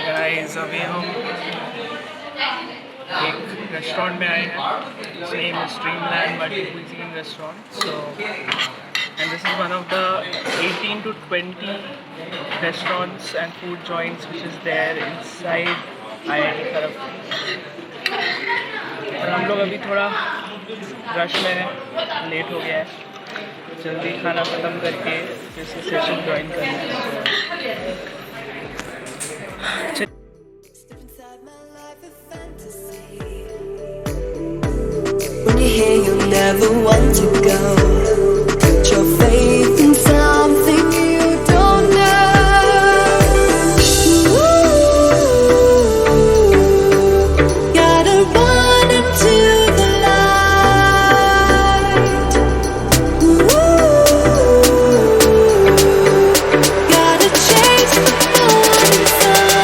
Guys अभी हम एक रेस्टोरेंट में आए हैं, सेम स्ट्रीमलैंड but cuisine restaurant. So and this is one of the 18 to 20 restaurants and food joints which is there inside IIT Kharagpur. और हम लोग अभी थोड़ा रश में हैं, लेट हो गया है, जल्दी खाना ख़त्म करके फिर से सेशन ज्वाइन करना है. When you're here, you'll never want to go. Put your faith in something you don't know. Ooh, gotta run into the light. Ooh, gotta chase the thorn inside.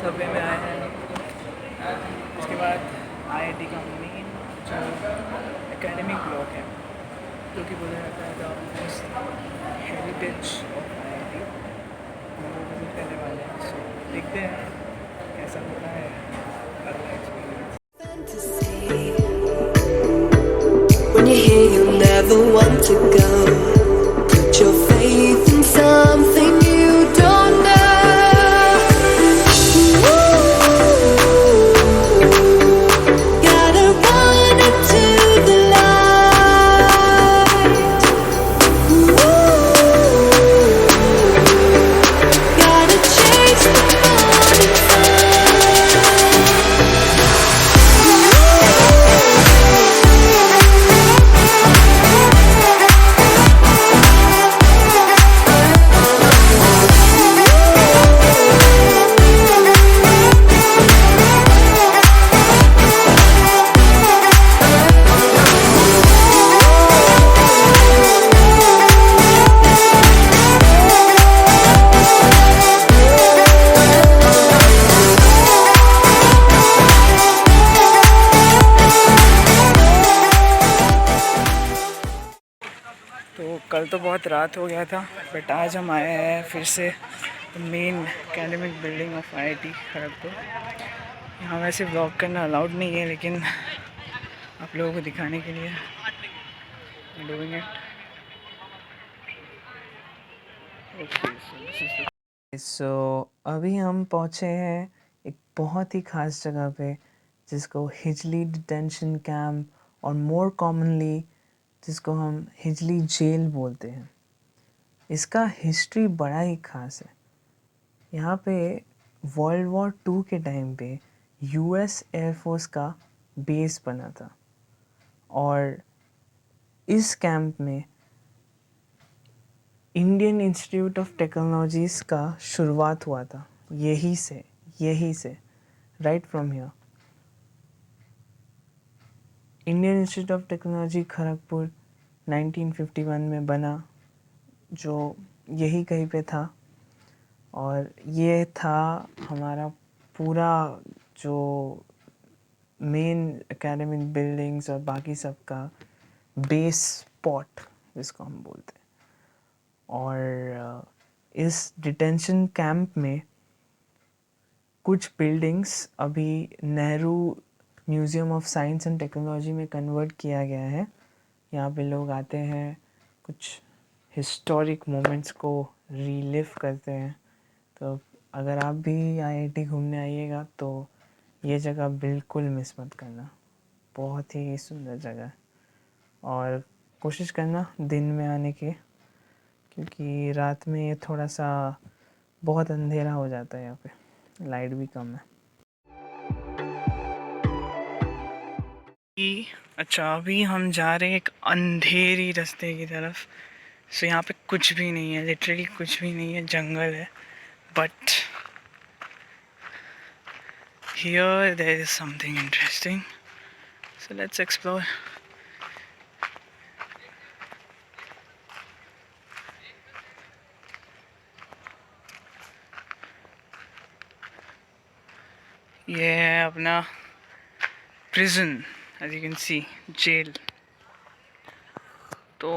सर्वे में आए हैं. उसके बाद IIT का main जो academic block है, जो कि बोला जाता है द हेरिटेज ऑफ IIT, वो विजिट करने वाले हैं. सो देखते हैं कैसा होता है अगला experience. When you're here, you'll never want to go. Put your faith in something you don't know. Gotta run into the light. Gotta chase the thorn inside. तो कल तो बहुत रात हो गया था, बट आज हम आए हैं फिर से main academic building of IIT Kharagpur. यहाँ वैसे व्लॉग करना अलाउड नहीं है, लेकिन आप लोगों को दिखाने के लिए डूइंग इट। सो अभी हम पहुँचे हैं एक बहुत ही ख़ास जगह पे जिसको हिजली डिटेंशन कैंप और मोर कॉमनली जिसको हम हिजली जेल बोलते हैं। इसका हिस्ट्री बड़ा ही ख़ास है। यहाँ पे वर्ल्ड वॉर 2 के टाइम पे यूएस एयरफोर्स का बेस बना था और इस कैंप में इंडियन इंस्टीट्यूट ऑफ टेक्नोलॉजीज़ का शुरुआत हुआ था। यही से right from here. Indian institute of technology Kharagpur 1951 में बना, जो यही कहीं पे था। और ये था हमारा पूरा जो मेन एकेडमिक बिल्डिंग्स और बाकी सब का बेस स्पॉट जिसको हम बोलते हैं। और इस डिटेंशन कैंप में कुछ बिल्डिंग्स अभी Nehru museum of science and technology में कन्वर्ट किया गया है। यहाँ पे लोग आते हैं, कुछ हिस्टोरिक मोमेंट्स को रीलिव करते हैं। तो अगर आप भी आईआईटी घूमने आइएगा तो ये जगह बिल्कुल मिस मत करना। बहुत ही सुंदर जगह है और कोशिश करना दिन में आने की, क्योंकि रात में ये थोड़ा सा बहुत अंधेरा हो जाता है, यहाँ पे लाइट भी कम है। अच्छा, अभी हम जा रहे हैं एक अंधेरी रास्ते की तरफ। सो यहाँ पे कुछ भी नहीं है, लिटरली कुछ भी नहीं है, जंगल है। But here there is something interesting, so let's explore. ये है अपना prison, as you can see, jail। तो